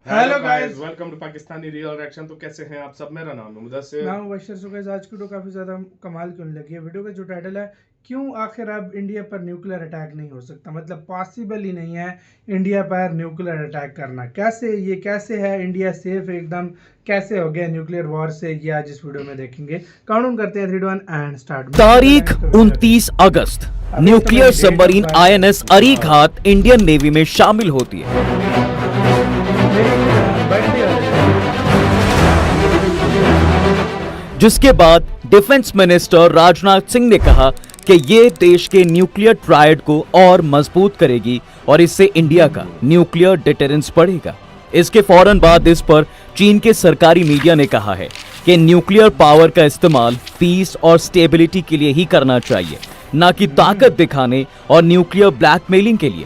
Hello guys, welcome to Pakistani real reaction. तो कैसे हैं आप सब? मेरा नाम है मुदस्सिर। नाम मुबशर। सो गाइस, आज की वीडियो काफ़ी ज़्यादा कमाल की होने लगी है। वीडियो का जो टाइटल है, क्यों आखिर अब इंडिया पर न्यूक्लियर अटैक नहीं हो सकता, मतलब पॉसिबल ही नहीं है इंडिया पर न्यूक्लियर अटैक करना। कैसे है इंडिया सेफ एकदम, कैसे हो गया न्यूक्लियर वॉर से, ये आज इस वीडियो में देखेंगे। काउंट करते हैं 3, 2, 1 एंड स्टार्ट। तारीख 29 अगस्त, nuclear submarine INS Arighaat Indian Navy में शामिल होती है। जिसके बाद डिफेंस मिनिस्टर राजनाथ सिंह ने कहा कि ये देश के न्यूक्लियर ट्रायड को और मजबूत करेगी और इससे इंडिया का न्यूक्लियर डिटरेंस बढ़ेगा। इसके फौरन बाद इस पर चीन के सरकारी मीडिया ने कहा है कि न्यूक्लियर पावर का इस्तेमाल पीस और स्टेबिलिटी के लिए ही करना चाहिए, ना कि ताकत दिखाने और न्यूक्लियर ब्लैकमेलिंग के लिए।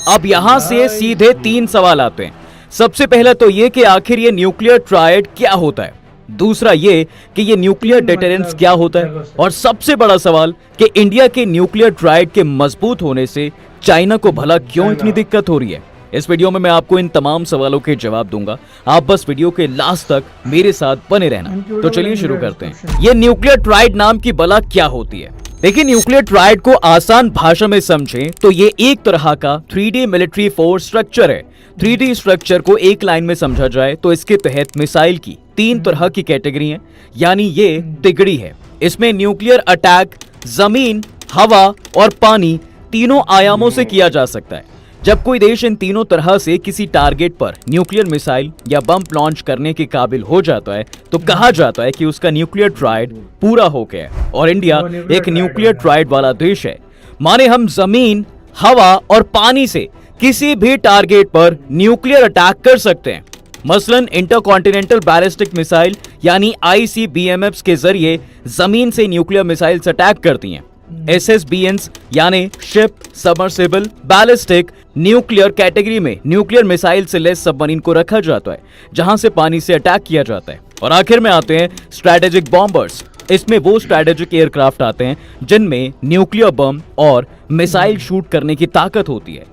अब यहाँ से सीधे 3 सवाल आते हैं। सबसे पहला तो ये कि आखिर ये न्यूक्लियर ट्रायड क्या होता है, दूसरा ये कि ये न्यूक्लियर डिटरेंस क्या होता है, और सबसे बड़ा सवाल कि इंडिया के न्यूक्लियर ट्रायड के मजबूत होने से चाइना को भला क्यों इतनी दिक्कत हो रही है। इस वीडियो में मैं आपको इन तमाम सवालों के जवाब दूंगा। आप बस वीडियो के लास्ट तक मेरे साथ बने रहना। तो चलिए शुरू करते हैं। ये न्यूक्लियर ट्रायड नाम की बला क्या होती है? देखिए, न्यूक्लियर ट्रायड को आसान भाषा में समझें तो ये एक तरह का 3D मिलिट्री फोर्स स्ट्रक्चर है। 3D स्ट्रक्चर को एक लाइन में समझा जाए तो इसके तहत मिसाइल की 3 तरह की कैटेगरी हैं, यानी ये तिगड़ी है। इसमें न्यूक्लियर अटैक जमीन, हवा और पानी तीनों आयामों से किया जा सकता है। जब कोई देश इन तीनों तरह से किसी टारगेट पर न्यूक्लियर मिसाइल या बम लॉन्च करने के काबिल हो जाता है तो कहा जाता है कि उसका न्यूक्लियर ट्रायड पूरा हो गया है। और इंडिया एक न्यूक्लियर ट्रायड वाला देश है। माने हम जमीन, हवा और पानी से किसी भी टारगेट पर न्यूक्लियर अटैक कर सकते हैं। मसलन इंटरकॉन्टिनेंटल बैलिस्टिक मिसाइल यानी ICBMs के जरिए जमीन से न्यूक्लियर मिसाइल्स अटैक करती हैं। SSBNs यानी ship submersible ballistic nuclear category में न्यूक्लियर मिसाइल से लेस सबमरीन को रखा जाता है, जहां से पानी से अटैक किया जाता है। और आखिर में आते हैं स्ट्रेटेजिक बॉम्बर्स। इसमें वो स्ट्रेटेजिक एयरक्राफ्ट आते हैं जिनमें न्यूक्लियर बम और मिसाइल शूट करने की ताकत होती है।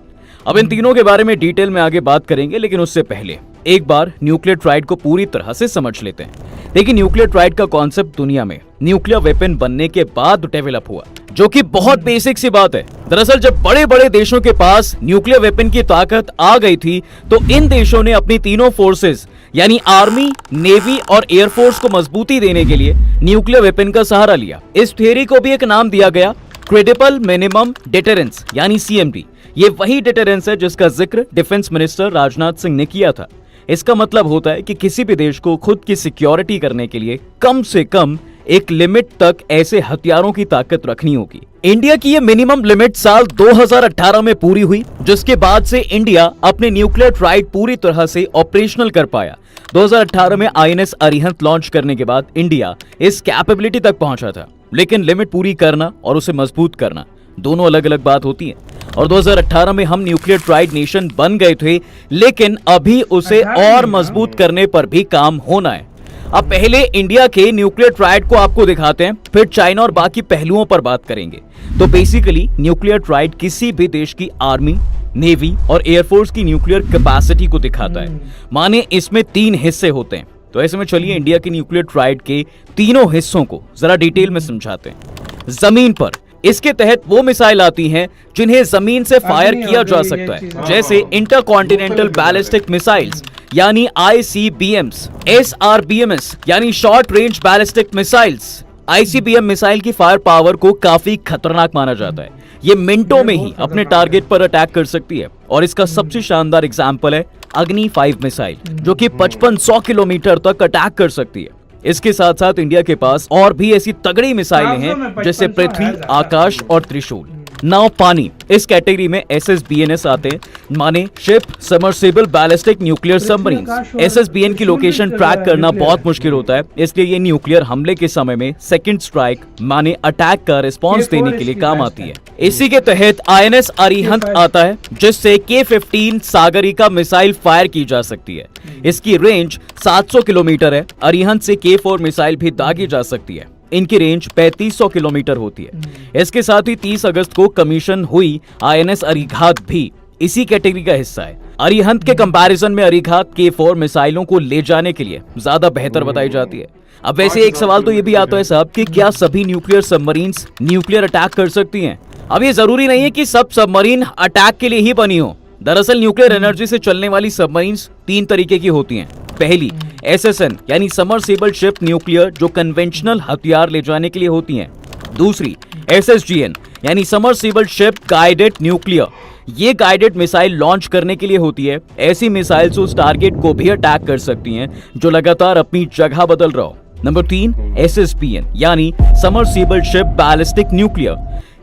अब इन तीनों के बारे में डिटेल में आगे बात करेंगे, लेकिन उससे पहले एक बार न्यूक्लियर ट्रायड को पूरी तरह से समझ लेते हैं। देखिए, न्यूक्लियर ट्रायड का कॉन्सेप्ट दुनिया में न्यूक्लियर वेपन बनने के बाद डेवलप हुआ, जो कि बहुत बेसिक सी बात है। दरअसल जब बड़े बड़े देशों के पास न्यूक्लियर वेपन की ताकत आ गई थी तो इन देशों ने अपनी तीनों फोर्सेस यानी आर्मी, नेवी और एयरफोर्स को मजबूती देने के लिए न्यूक्लियर वेपन का सहारा लिया। इस थियरी को भी एक नाम दिया गया, क्रेडिबल मिनिमम डिटरेंस यानी CMD। ये वही डिटरेंस है जिसका जिक्र डिफेंस मिनिस्टर राजनाथ सिंह ने किया था। इसका मतलब होता है कि किसी भी देश को खुद की सिक्योरिटी करने के लिए कम से कम एक लिमिट तक ऐसे हथियारों की ताकत रखनी होगी। इंडिया की ये मिनिमम लिमिट साल 2018 में पूरी हुई, जिसके बाद से इंडिया अपने न्यूक्लियर ट्रायड पूरी तरह से ऑपरेशनल कर पाया। 2018 में INS अरिहंत लॉन्च करने के बाद इंडिया इस कैपेबिलिटी तक पहुंचा था। लेकिन लिमिट पूरी करना और उसे मजबूत करना दोनों अलग अलग बात होती है। और 2018 में हम न्यूक्लियर ट्रायड नेशन बन गए थे, लेकिन अभी उसे और मजबूत करने पर भी काम होना है। अब पहले इंडिया के न्यूक्लियर ट्रायड को आपको दिखाते हैं, फिर चाइना और बाकी पहलुओं पर बात करेंगे। तो बेसिकली न्यूक्लियर ट्रायड किसी भी देश की आर्मी, नेवी और एयरफोर्स की न्यूक्लियर कैपेसिटी को दिखाता है। माने इसमें 3 हिस्से होते हैं। तो ऐसे में चलिए इंडिया के न्यूक्लियर ट्रायड के तीनों हिस्सों को जरा डिटेल में समझाते हैं। जमीन पर इसके तहत वो मिसाइल आती हैं जिन्हें जमीन से फायर किया जा सकता है, जैसे इंटरकॉन्टिनेंटल बैलिस्टिक मिसाइल्स यानी ICBMs, SRBMs यानी short range ballistic missiles. ICBM missile की फायर पावर को काफी खतरनाक माना जाता है। ये मिनटों में ही अपने टारगेट पर अटैक कर सकती है। और इसका सबसे शानदार एग्जाम्पल है अग्नि 5 मिसाइल, जो कि 5500 किलोमीटर तक अटैक कर सकती है। इसके साथ साथ इंडिया के पास और भी ऐसी तगड़ी मिसाइलें हैं, जैसे पृथ्वी, आकाश और त्रिशूल। नाव पानी, इस कैटेगरी में SSBNs आते हैं, माने ship submersible ballistic nuclear submarine. SSBN की लोकेशन ट्रैक करना बहुत मुश्किल होता है, इसलिए ये न्यूक्लियर हमले के समय में सेकंड स्ट्राइक माने अटैक का रिस्पांस देने के लिए काम आती है। इसी के तहत INS अरिहंत आता है, जिससे K-15 सागरिका मिसाइल फायर की जा सकती है। इसकी रेंज 700 किलोमीटर है। अरिहंत से K-4 मिसाइल भी दागी जा सकती है। इनकी रेंज 3500 किलोमीटर होती है। इसके साथ ही 30 अगस्त को कमीशन हुई INS अरीघात भी इसी कैटेगरी का हिस्सा है। अरिहंत के कंपैरिजन में अरिघात K4 मिसाइलों को ले जाने के लिए ज्यादा बेहतर बताई जाती है। अब वैसे एक सवाल तो ये भी आता है साहब कि क्या सभी न्यूक्लियर सबमरीन्स न्यूक्लियर अटैक कर सकती हैं? अब ये जरूरी नहीं है कि सब सबमरीन अटैक के लिए ही बनी हो। दरअसल न्यूक्लियर एनर्जी से चलने वाली सबमरीन्स 3 तरीके की होती हैं। पहली SSN यानी सबमर्सिबल शिप न्यूक्लियर, जो कन्वेंशनल हथियार ले जाने के लिए होती हैं। दूसरी SSGN यानी सबमर्सिबल शिप गाइडेड न्यूक्लियर, ये गाइडेड मिसाइल लॉन्च करने के लिए होती है। ऐसी मिसाइल्स उस टारगेट को भी अटैक कर सकती हैं जो लगातार अपनी जगह बदल रहा हो। नंबर 3 SSBN यानी सबमर्सिबल शिप बैलिस्टिक न्यूक्लियर,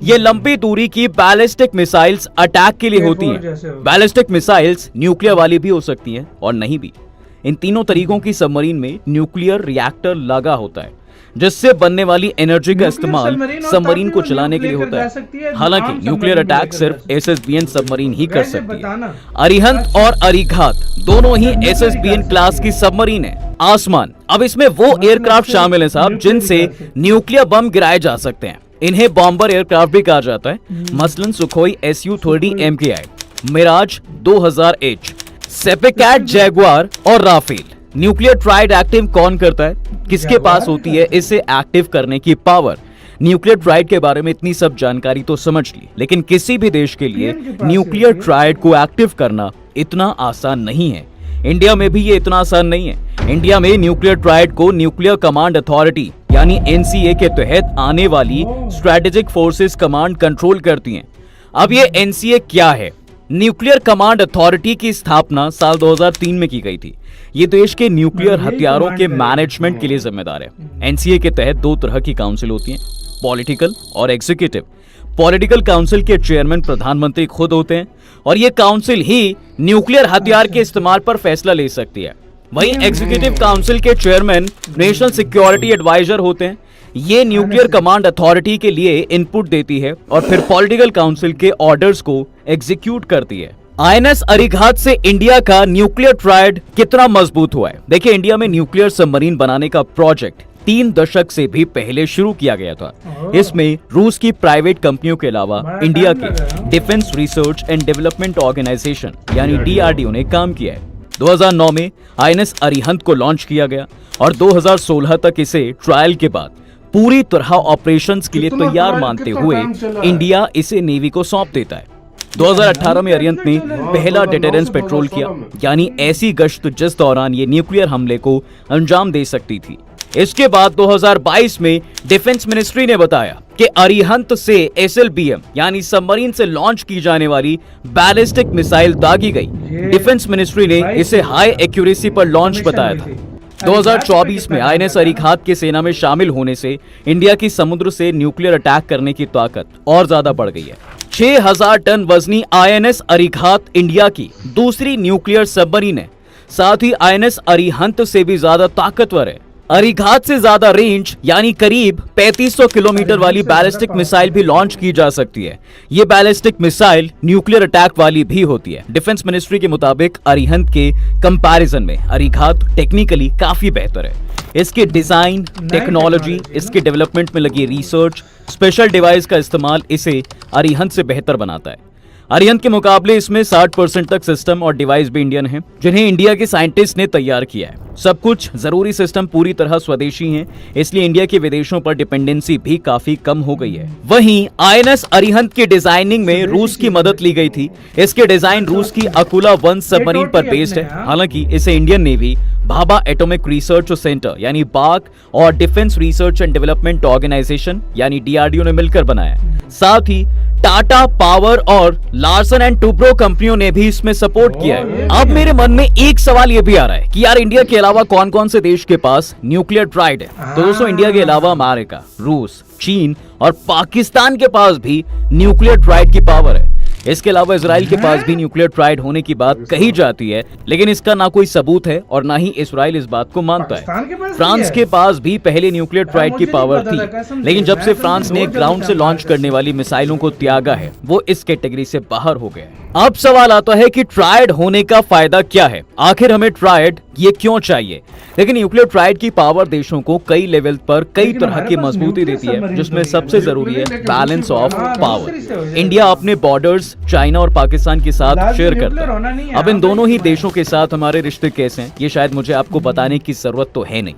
ये लंबी दूरी की बैलिस्टिक मिसाइल्स अटैक के लिए होती हैं। बैलिस्टिक मिसाइल्स न्यूक्लियर वाली भी हो सकती हैं और नहीं भी। इन तीनों तरीकों की सबमरीन में न्यूक्लियर रिएक्टर लगा होता है, जिससे बनने वाली एनर्जी का इस्तेमाल सबमरीन को चलाने के लिए होता है। हालांकि न्यूक्लियर अटैक सिर्फ SSBN सबमरीन ही कर सकती है। अरिहंत और अरिघात दोनों ही SSBN क्लास की सबमरीन है। आसमान, अब इसमें वो एयरक्राफ्ट शामिल हैं साहब जिनसे न्यूक्लियर बम गिराए जा सकते हैं। इन्हें बॉम्बर एयरक्राफ्ट भी कहा जाता है, मसलन Sukhoi Su-30 MKI, Mirage 2000H, SEPECAT, Jaguar और राफेल। न्यूक्लियर ट्राइड एक्टिव कौन करता है, किसके पास होती है इसे एक्टिव करने की पावर? न्यूक्लियर ट्राइड के बारे में इतनी सब जानकारी तो समझ ली, लेकिन किसी भी देश के लिए न्यूक्लियर ट्राइड को एक्टिव करना इतना आसान नहीं है। इंडिया में भी ये इतना आसान नहीं है। इंडिया में न्यूक्लियर ट्राइड को न्यूक्लियर कमांड अथॉरिटी यानी NCA के तहत आने वाली स्ट्रेटेजिक फोर्सेस कमांड कंट्रोल करती हैं। अब ये NCA क्या है? न्यूक्लियर कमांड अथॉरिटी की स्थापना साल 2003 में की गई थी। ये देश के न्यूक्लियर हथियारों के मैनेजमेंट के लिए जिम्मेदार है। NCA के तहत 2 तरह की काउंसिल होती हैं, पॉलिटिकल और एग्जीक्यूटिव। पॉलिटिकल काउंसिल के चेयरमैन प्रधानमंत्री खुद होते हैं और ये काउंसिल ही न्यूक्लियर हथियार के इस्तेमाल पर फैसला ले सकती है। वहीं एग्जीक्यूटिव काउंसिल के चेयरमैन नेशनल सिक्योरिटी एडवाइजर होते हैं। ये न्यूक्लियर कमांड अथॉरिटी के लिए इनपुट देती है और फिर पॉलिटिकल काउंसिल के ऑर्डर्स को एग्जीक्यूट करती है। INS अरिघात से इंडिया का न्यूक्लियर ट्रायड कितना मजबूत हुआ है? देखिए, इंडिया में न्यूक्लियर सबमरीन बनाने का प्रोजेक्ट 3 दशक से भी पहले शुरू किया गया था। इसमें रूस की प्राइवेट कंपनियों के अलावा इंडिया के defence research and development organisation यानी DRDO ने काम किया है। 2009 में INS अरिहंत को लॉन्च किया गया और 2016 तक इसे ट्रायल के बाद पूरी तरह ऑपरेशंस के लिए तैयार मानते हुए इंडिया इसे नेवी को सौंप देता है। 2018 में अरिहंत ने पहला डिटेरेंस पेट्रोल किया, यानी ऐसी गश्त जिस दौरान ये न्यूक्लियर हमले को अंजाम दे सकती थी। इसके बाद 2022 में डिफेंस मिनिस्ट्री ने बताया कि अरिहंत से SLBM यानी सबमरीन से लॉन्च की जाने वाली बैलिस्टिक मिसाइल दागी गई। डिफेंस मिनिस्ट्री ने इसे हाई एक्यूरेसी पर लॉन्च बताया था। 2024 में INS अरिघात के सेना में शामिल होने से इंडिया की समुद्र से न्यूक्लियर अटैक करने की ताकत और ज्यादा बढ़ गई है। 6000 टन वजनी INS अरिघात इंडिया की दूसरी न्यूक्लियर सबमरीन है। साथ ही INS अरिहंत से भी ज्यादा ताकतवर है। अरिघात से ज्यादा रेंज यानी करीब 3500 किलोमीटर वाली बैलिस्टिक मिसाइल भी लॉन्च की जा सकती है। ये बैलिस्टिक मिसाइल न्यूक्लियर अटैक वाली भी होती है। डिफेंस मिनिस्ट्री के मुताबिक अरिहंत के कंपैरिजन में अरिघात टेक्निकली काफी बेहतर है। इसके डिजाइन, टेक्नोलॉजी, इसके डेवलपमेंट में लगी रिसर्च, स्पेशल डिवाइस का इस्तेमाल इसे अरिहंत से बेहतर बनाता है। अरिहंत के मुकाबले इसमें 60% तक सिस्टम और डिवाइस भी इंडियन हैं, जिन्हें इंडिया के साइंटिस्ट ने तैयार किया है। सब कुछ जरूरी सिस्टम पूरी तरह स्वदेशी हैं, इसलिए इंडिया के विदेशों पर डिपेंडेंसी भी काफी कम हो गई है। वहीं INS अरिहंत की डिजाइनिंग में रूस की मदद ली गई थी। इसके डिजाइन रूस की अकुला 1 सबमरीन पर बेस्ड है। हालांकि इसे Indian navy, Bhabha atomic research centre यानी BARC और defence research and development organisation यानी DRDO ने मिलकर बनाया। साथ ही टाटा पावर और लार्सन एंड टुब्रो कंपनियों ने भी इसमें सपोर्ट किया है। अब मेरे मन में एक सवाल ये भी आ रहा है कि यार इंडिया के अलावा कौन कौन से देश के पास न्यूक्लियर ट्राइड है? तो दोस्तों, इंडिया के अलावा अमेरिका, रूस, चीन और पाकिस्तान के पास भी न्यूक्लियर ट्राइड की पावर है। इसके अलावा इजराइल के पास भी न्यूक्लियर ट्राइड होने की बात कही जाती है, लेकिन इसका ना कोई सबूत है और ना ही इजराइल इस बात को मानता है। फ्रांस के पास भी पहले न्यूक्लियर ट्राइड की पावर थी, लेकिन जब से फ्रांस ने ग्राउंड से लॉन्च करने वाली मिसाइलों को त्यागा है, वो इस कैटेगरी से बाहर हो गया है। अब सवाल आता है कि ट्राइड होने का फायदा क्या है? आखिर हमें ट्राइड ये क्यों चाहिए? लेकिन न्यूक्लियर ट्राइड की पावर देशों को कई लेवल पर कई लेकिन तरह हमारे की पास मजबूती न्यूक्लियर देती है, सबमरीन जिसमें तो नहीं सबसे है। जरूरी है लेकिन बैलेंस ऑफ हाँ, पावर। दूसरी से हो जाएगा। इंडिया अपने बॉर्डर्स चाइना और पाकिस्तान के साथ लाजमी शेयर न्यूक्लियर करता होना नहीं है। है, अब इन आप दोनों ही इसमें- देशों के साथ हमारे रिश्ते कैसे हैं, ये शायद मुझे आपको बताने की जरूरत तो है नहीं।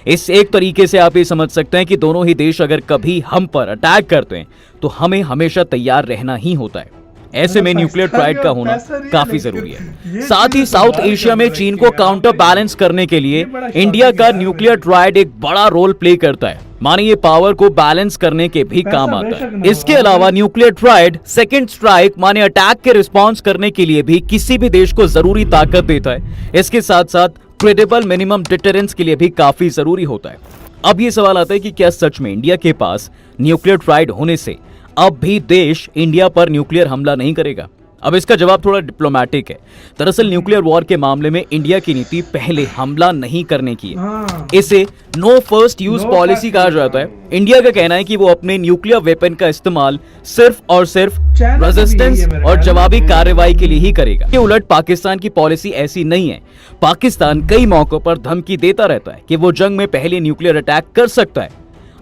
इस एक तरीके से आप ये समझ सकते हैं कि दोनों ही देश अगर कभी हम पर अटैक करते हैं तो हमें हमेशा तैयार रहना ही होता है। ऐसे में न्यूक्लियर ट्राइड का होना काफी जरूरी है। साथ ही साउथ एशिया में चीन को काउंटर बैलेंस करने के लिए इंडिया का न्यूक्लियर ट्राइड एक बड़ा रोल प्ले करता है। माने ये पावर को बैलेंस करने के भी काम आता है। इसके अलावा न्यूक्लियर ट्राइड सेकंड स्ट्राइक माने अटैक के रिस्पॉन्स करने के लिए भी किसी भी देश को जरूरी ताकत देता है। इसके साथ साथ क्रेडिबल मिनिमम डिटरेंस के लिए भी काफी जरूरी होता है। अब ये सवाल आता है कि क्या सच में इंडिया के पास न्यूक्लियर ट्राइड होने से अब भी देश इंडिया पर न्यूक्लियर हमला नहीं करेगा? अब इसका जवाब थोड़ा डिप्लोमेटिक है। दरअसल न्यूक्लियर वॉर के मामले में इंडिया की नीति पहले हमला नहीं करने की है। हाँ। इसे no first use No policy first कहा use, जाता है। इंडिया का कहना है कि वो अपने न्यूक्लियर वेपन का इस्तेमाल सिर्फ और सिर्फ चाइना का भी रेजिस्टेंस यही है मेरे और ख्याल जवाबी कार्रवाई के लिए ही करेगा। के उलट पाकिस्तान की पॉलिसी ऐसी नहीं है। पाकिस्तान कई मौकों पर धमकी देता रहता है कि वो जंग में पहले न्यूक्लियर अटैक कर सकता है।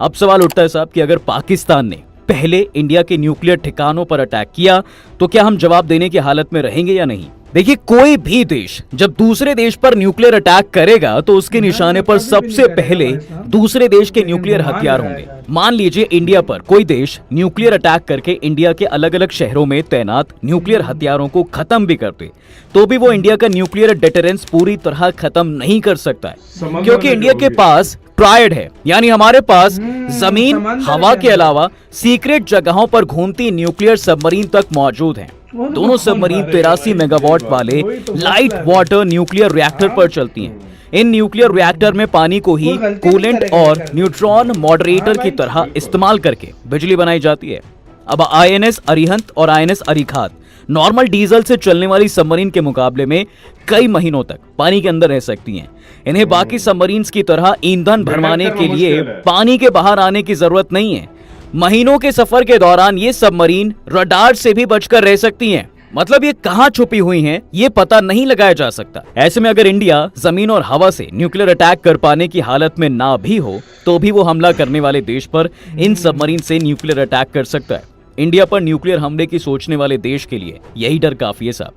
अब सवाल उठता है साहब कि अगर पाकिस्तान ने पहले इंडिया के न्यूक्लियर ठिकानों पर अटैक किया तो क्या हम जवाब देने की हालत में रहेंगे या नहीं? देखिए, कोई भी देश जब दूसरे देश पर न्यूक्लियर अटैक करेगा तो उसके निशाने पर सबसे पहले दूसरे देश के न्यूक्लियर हथियार होंगे। मान लीजिए इंडिया पर कोई देश न्यूक्लियर अटैक करके इंडिया के अलग अलग शहरों में तैनात न्यूक्लियर हथियारों को खत्म भी करते तो भी वो इंडिया का न्यूक्लियर डिटरेंस पूरी तरह खत्म नहीं कर सकता है, क्योंकि इंडिया के पास ट्राइड है। यानी हमारे पास जमीन, हवा के अलावा सीक्रेट जगहों पर घूमती न्यूक्लियर सबमरीन तक मौजूद हैं। दोनों सबमरीन 83 मेगावाट वाले लाइट वाटर न्यूक्लियर रिएक्टर पर चलती हैं। इन न्यूक्लियर रिएक्टर में पानी को ही कूलेंट और न्यूट्रॉन मॉडरेटर की तरह इस्तेमाल करके बिजली बनाई जाती है। अब आईएनएस अरिहंत और आईएनएस अरिखात नॉर्मल डीजल से चलने वाली सबमरीन के मुकाबले में कई महीनों तक पानी के अंदर रह सकती हैं। इन्हें बाकी सबमरीन्स की तरह ईंधन भरवाने के लिए पानी के बाहर आने की जरूरत नहीं है। महीनों के सफर के दौरान ये सबमरीन रडार से भी बचकर रह सकती हैं। मतलब ये कहां छुपी हुई हैं, ये पता नहीं लगाया जा सकता। ऐसे में अगर इंडिया जमीन और हवा से न्यूक्लियर अटैक कर पाने की हालत में ना भी हो तो भी वो हमला करने वाले देश पर इन सबमरीन से न्यूक्लियर अटैक कर सकता है। इंडिया पर न्यूक्लियर हमले की सोचने वाले देश के लिए यही डर काफी है साहब।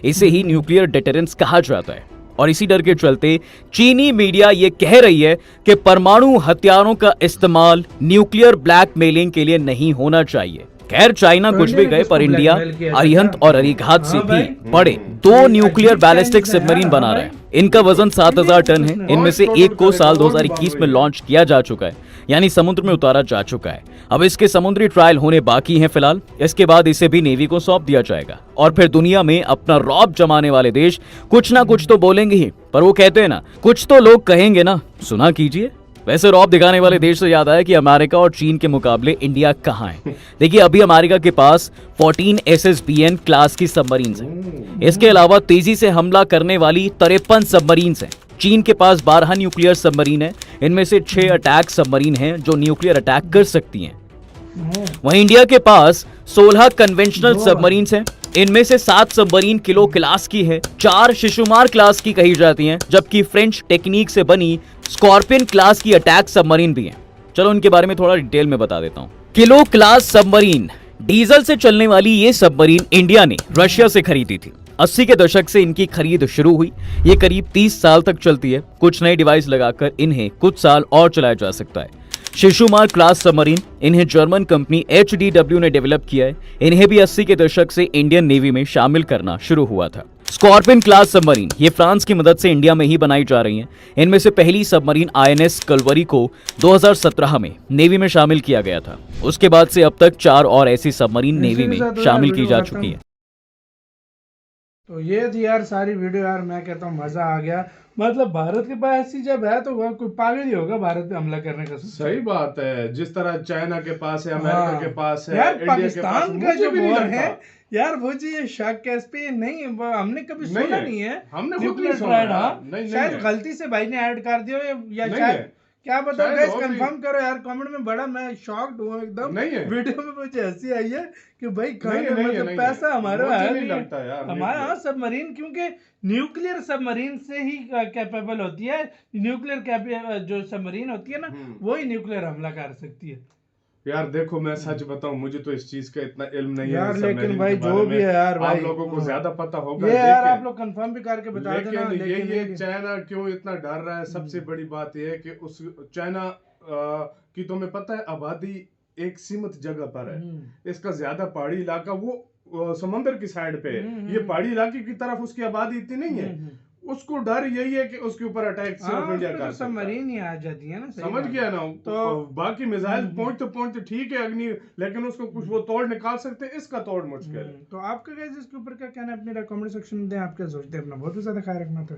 इसे ही न्यूक्लियर डिटरेंस कहा जाता है। और इसी डर के चलते चीनी मीडिया ये कह रही है कि परमाणु हथियारों का इस्तेमाल न्यूक्लियर ब्लैकमेलिंग के लिए नहीं होना चाहिए। खैर, चाइना कुछ भी गए पर इंडिया अरिहंत और अरिघात से भी बड़े 2 न्यूक्लियर बैलिस्टिक सबमरीन बना रहा है। इनका वजन 7000 टन है। इनमें से एक को साल 2021 में लॉन्च किया जा चुका है, यानी समुद्र में उतारा जा चुका है। अब इसके समुद्री ट्रायल होने बाकी हैं फिलहाल। इसके बाद इसे भी नेवी को सौंप दिया जाएगा और फिर दुनिया में अपना रौब जमाने वाले देश कुछ ना कुछ तो बोलेंगे ही। पर वो कहते हैं ना, कुछ तो लोग कहेंगे ना, सुना कीजिए। वैसे रौब दिखाने वाले देश से याद आया कि अमेरिका और चीन के मुकाबले इंडिया कहां है। देखिए, अभी अमेरिका के पास 14 SSBN क्लास की सबमरीन्स हैं। इसके अलावा तेजी से हमला करने वाली 53 सबमरीन्स हैं। चीन के पास 12 न्यूक्लियर सबमरीन है। इनमें से 6 अटैक सबमरीन हैं जो न्यूक्लियर अटैक कर सकती हैं। वहीं इंडिया के पास 16 कन्वेंशनल सबमरीन्स हैं। इनमें से 7 सबमरीन किलो क्लास की है, 4 शिशुमार क्लास की कही जाती हैं, जबकि फ्रेंच टेक्निक से बनी स्कॉर्पियन क्लास की अटैक सबमरीन भी हैं। चलो इनके बारे में थोड़ा डिटेल में बता देता हूं। किलो क्लास सबमरीन डीजल से चलने वाली ये सबमरीन इंडिया ने रशिया से खरीदी थी। 80 के दशक से इनकी खरीद शुरू हुई। ये करीब 30 साल तक चलती है। कुछ नए डिवाइस लगाकर इन्हें कुछ साल और चलाया जा सकता है। शिशुमार क्लास सबमरीन, इन्हें जर्मन कंपनी HDW ने डेवलप किया है। इन्हें भी 80 के दशक से इंडियन नेवी में शामिल करना शुरू हुआ था। स्कॉर्पियन क्लास सबमरीन, ये फ्रांस की मदद से इंडिया में ही बनाई जा रही हैं। इनमें से पहली सबमरीन INS कलवरी को 2017 में नेवी में शामिल किया गया था। उसके बाद से अब तक 4 और ऐसी सबमरीन नेवी में शामिल की जा चुकी है। तो ये थी यार सारी वीडियो। यार मैं कहता हूँ मजा आ गया। मतलब भारत के पास ऐसी जब है तो कोई पागल ही होगा भारत पे हमला करने का। सही बात है। जिस तरह चाइना के पास है, अमेरिका के पास है, यार इंडिया के पास, पाकिस्तान का जो मुझे भी नहीं वॉर लगता। है यार, वो जी ये शक है इस पे नहीं, हमने कभी सुना नहीं है। हमने खुद न्यूक्लियर नहीं सुना। ट्राइड, हाँ नहीं शायद है। गलती से भाई ने ऐड कर दिया या नहीं शायद है। क्या बताओ शायद गाइस, हो भी। कंफर्म करो यार कमेंट में। बड़ा मैं शॉक्ड हुआ एकदम। नहीं है। वीडियो में मुझे हंसी आई है कि भाई नहीं खाने है, नहीं है, मतलब नहीं पैसा है। हमारा मुझे है नहीं नहीं है। लगता यार हमारा nuclear। हाँ सबमरीन, क्योंकि न्यूक्लियर सबमरीन से ही कैपेबल होती है। न्यूक्लियर जो सबमरीन होती है ना, वही न्यूक्लियर हमला कर सकती है। यार देखो, मैं सच बताऊं, मुझे तो इस चीज का इतना इल्म नहीं है यार लेकिन सबमरीन भाई के जो बारे भी में। है यार भाई, आप लोगों को ज्यादा पता होगा। ये यार आप लेकिन लोग कंफर्म भी करके बता देना। लेकिन ये लेकिन चाइना क्यों इतना डर रहा है, सबसे बड़ी बात ये है कि उस चाइना की तुम्हें पता है आबादी एक सीमित जगह पर है। इसका ज्यादा पहाड़ी इलाका वो समंदर की साइड पे है। ये पहाड़ी इलाके की तरफ उसकी आबादी इतनी नहीं है। उसको डर यही है कि उसके ऊपर अटैक सिर्फ इंडिया कर सकता है। सबमरीन ही आ जाती है ना, सही समझ बात गया ना। तो बाकी मिसाइल पहुंचते ठीक है अग्नि, लेकिन उसको कुछ वो तोड़ निकाल सकते हैं, इसका तोड़ मुश्किल है। तो आपका गाइस इसके ऊपर क्या कहना है, अपने कमेंट सेक्शन में दें। आप क्या सोचते हैं? अपना बहुत ही ज्यादा ख्याल रखना। तो